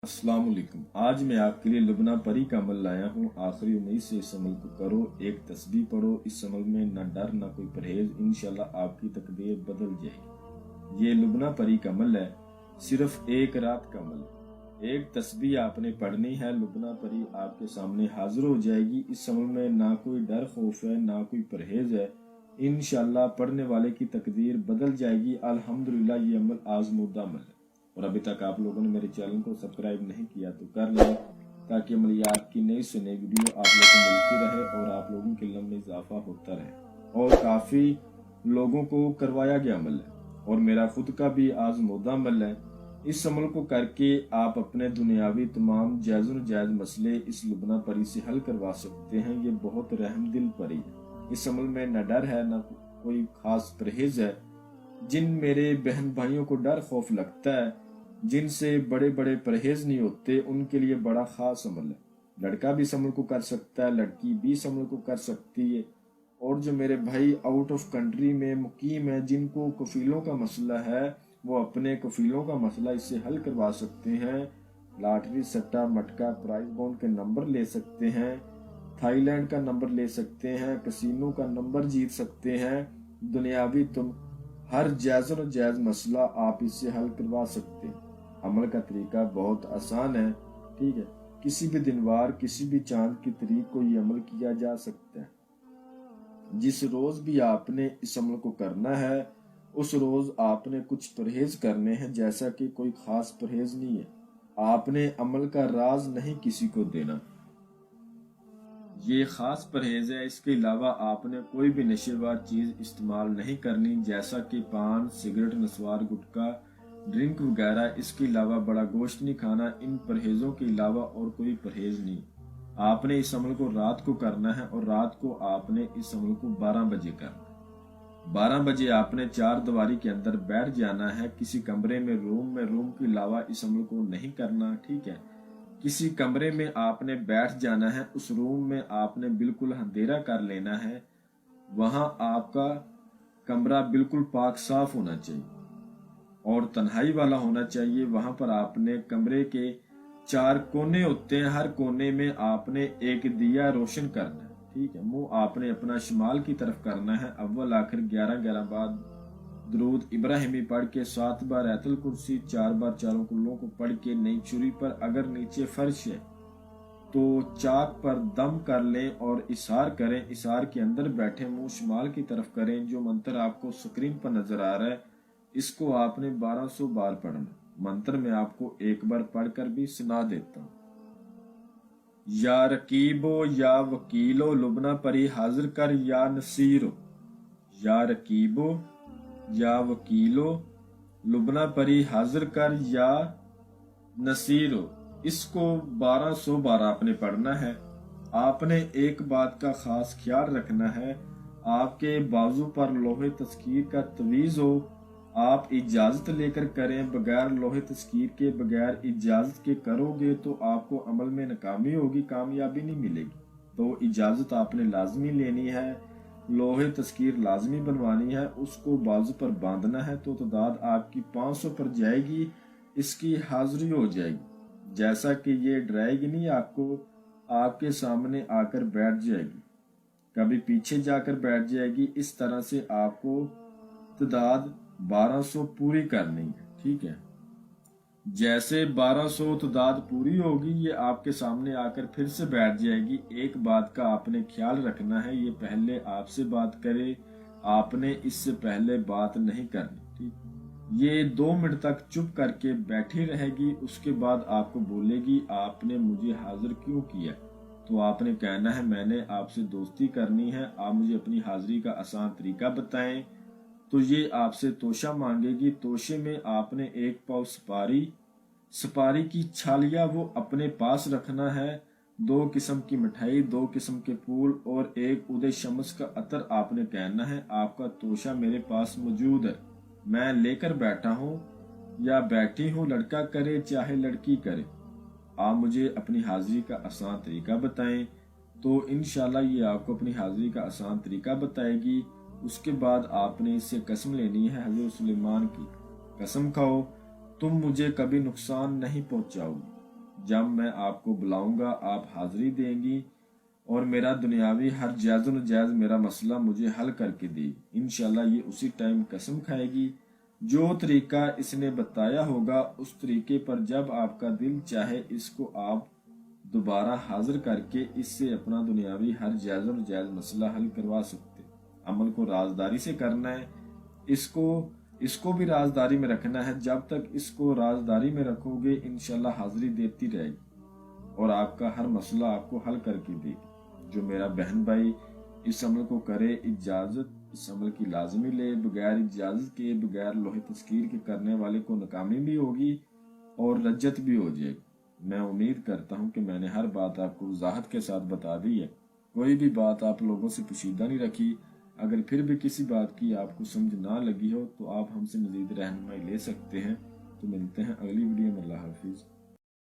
अस्सलाम वालेकुम। आज मैं आपके लिए लुबना परी का अमल लाया हूँ। आखिरी उम्मीद से इस अमल को करो, एक तस्बीह पढ़ो। इस अमल में न डर न कोई परहेज, इंशाल्लाह आपकी तकदीर बदल जाएगी। ये लुबना परी का अमल है, सिर्फ एक रात का अमल है। एक तस्बीह आपने पढ़नी है, लुबना परी आपके सामने हाजिर हो जाएगी। इस अमल में ना कोई डर खौफ है, ना कोई परहेज है। इंशाल्लाह पढ़ने वाले की तकदीर बदल जाएगी। अल्हम्दुलिल्लाह ये अमल आजमूदा अमल है। और अभी तक आप लोगों ने मेरे चैनल को सब्सक्राइब नहीं किया तो कर लें, ताकि अमलियात की नई से नई वीडियो आप लोगों को मिलती रहे और आप लोगों के इल्म में इजाफा होता रहे। और काफ़ी लोगों को करवाया गया अमल है और मेरा खुद का भी आजमूदा अमल है। इस अमल को करके आप अपने दुनियावी तमाम जायज़ और जायज़ मसले इस लुबना परी से हल करवा सकते हैं। ये बहुत रहमदिल परी है। इस अमल में न डर है, न कोई खास परहेज है। जिन मेरे बहन भाइयों को डर खौफ लगता है, जिनसे बड़े बड़े परहेज नहीं होते, उनके लिए बड़ा खास अमल है। लड़का भी इस अमल को कर सकता है, लड़की भी इस अमल को कर सकती है। और जो मेरे भाई आउट ऑफ कंट्री में मुकीम है, जिनको कफीलों का मसला है, वो अपने कफीलों का मसला इससे हल करवा सकते हैं। लॉटरी सट्टा मटका प्राइज बॉन्ड के नंबर ले सकते हैं, थाईलैंड का नंबर ले सकते हैं, कसीनो का नंबर जीत सकते हैं। दुनियावी तुम हर जायज़ और जायज़ मसला आप इससे हल करवा सकते हैं। अमल का तरीका बहुत आसान है, ठीक है। किसी भी दिनवार, किसी भी चांद की तारीख को ये अमल किया जा सकता है। जिस रोज भी आपने इस अमल को करना है, उस रोज आपने कुछ परहेज करने हैं। जैसा कि कोई खास परहेज नहीं है, आपने अमल का राज नहीं किसी को देना, ये खास परहेज है। इसके अलावा आपने कोई भी नशेबाज चीज इस्तेमाल नहीं करनी, जैसा कि पान, सिगरेट, नस्वार, गुटखा, ड्रिंक वगैरह। इसके अलावा बड़ा गोश्त नहीं खाना। इन परहेजों के अलावा और कोई परहेज नहीं। आपने इस अमल को रात को करना है और रात को आपने इस अमल को 12 बजे करना है। 12 बजे आपने चार दीवारी के अंदर बैठ जाना है। किसी कमरे में, रूम के अलावा इस अमल को नहीं करना, ठीक है। किसी कमरे में आपने बैठ जाना है, उस रूम में आपने बिल्कुल अंधेरा कर लेना है। वहां आपका कमरा बिल्कुल पाक साफ होना चाहिए और तन्हाई वाला होना चाहिए। वहां पर आपने कमरे के 4 कोने होते हैं, हर कोने में आपने एक दिया रोशन करना है, ठीक है। मुंह आपने अपना शिमाल की तरफ करना है। अव्वल आखिर 11 बार दरूद इब्राहिमी पढ़ के, 7 बार आयतुल कुर्सी, 4 बार चारों कुल्लों को पढ़ के, नई चुरी पर, अगर नीचे फर्श है तो चाक पर दम कर लें और इशार करें। इशार के अंदर बैठे, मुंह शिमाल की तरफ करें। जो मंत्र आपको स्क्रीन पर नजर आ रहा है, इसको आपने 1200 बार पढ़ना। मंत्र में आपको एक बार पढ़कर भी सुना देता हूँ। या रकीबो या वकीलो लुबना परी हाजिर कर या नसीरो। या रकीबो या वकीलो लुबना परी हाजिर कर या नसीरो। इसको 1200 बार आपने पढ़ना है। आपने एक बात का खास ख्याल रखना है, आपके बाजू पर लोहे तस्कीर का तवीज हो। आप इजाजत लेकर करें, बगैर लोहे तस्कीर के, बगैर इजाजत के करोगे तो आपको अमल में नाकामी होगी, कामयाबी नहीं मिलेगी। तो इजाजत आपने लाजमी लेनी है, लोहे तस्कीर लाजमी बनवानी है, उसको बाजू पर बांधना है। तो तादाद आपकी 500 पर जाएगी, इसकी हाजिरी हो जाएगी। जैसा कि ये डराएगी नहीं आपको, आपके सामने आकर बैठ जाएगी, कभी पीछे जाकर बैठ जाएगी। इस तरह से आपको तादाद 1200 पूरी करनी है, ठीक है। जैसे 1200 तादाद पूरी होगी, ये आपके सामने आकर फिर से बैठ जाएगी। एक बात का आपने ख्याल रखना है, ये पहले आपसे बात करे, आपने इससे पहले बात नहीं करनी, ठीक। ये 2 मिनट तक चुप करके बैठी रहेगी। उसके बाद आपको बोलेगी, आपने मुझे हाजिर क्यों किया? तो आपने कहना है, मैंने आपसे दोस्ती करनी है, आप मुझे अपनी हाजिरी का आसान तरीका बताएं। तो ये आपसे तोशा मांगेगी। तोशे में आपने 1 पाव सुपारी की छालिया वो अपने पास रखना है। 2 किस्म की मिठाई, 2 किस्म के फूल और 1 उदय शम्स का अतर आपने कहना है, आपका तोशा मेरे पास मौजूद है, मैं लेकर बैठा हूँ या बैठी हूँ। लड़का करे चाहे लड़की करे, आप मुझे अपनी हाजिरी का आसान तरीका बताएं। तो इंशाल्लाह ये आपको अपनी हाजिरी का आसान तरीका बताएगी। उसके बाद आपने इससे कसम लेनी है, हज़रत सुलेमान की कसम खाओ तुम मुझे कभी नुकसान नहीं पहुंचाओगे, जब मैं आपको बुलाऊंगा आप हाजिरी देंगी और मेरा दुनियावी हर जायज़ व नाजायज़ मेरा मसला मुझे हल करके देगी। इंशाल्लाह ये उसी टाइम कसम खाएगी। जो तरीका इसने बताया होगा उस तरीके पर जब आपका दिल चाहे इसको आप दोबारा हाजिर करके इससे अपना दुनियावी हर जायज़ व नाजायज़ मसला हल करवा सकते। अमल को राजदारी से करना है, इसको भी राजदारी में रखना है। जब तक इसको राजदारी में रखोगे इंशाल्लाह हाजिरी देती रहेगी और आपका हर मसला आपको हल करके देगी। जो मेरा बहन भाई इस अमल को करे, इजाजत इस अमल की लाजमी ले, बगैर इजाजत के बगैर लोहे तस्कीर के करने वाले को नाकामी भी होगी और रज्जत भी हो जाएगी। मैं उम्मीद करता हूँ कि मैंने हर बात आपको वजाहत के साथ बता दी है, कोई भी बात आप लोगों से पोशीदा नहीं रखी। अगर फिर भी किसी बात की आपको समझ ना लगी हो तो आप हमसे मजीद रहनुमाई ले सकते हैं। तो मिलते हैं अगली वीडियो में। अल्लाह हाफिज।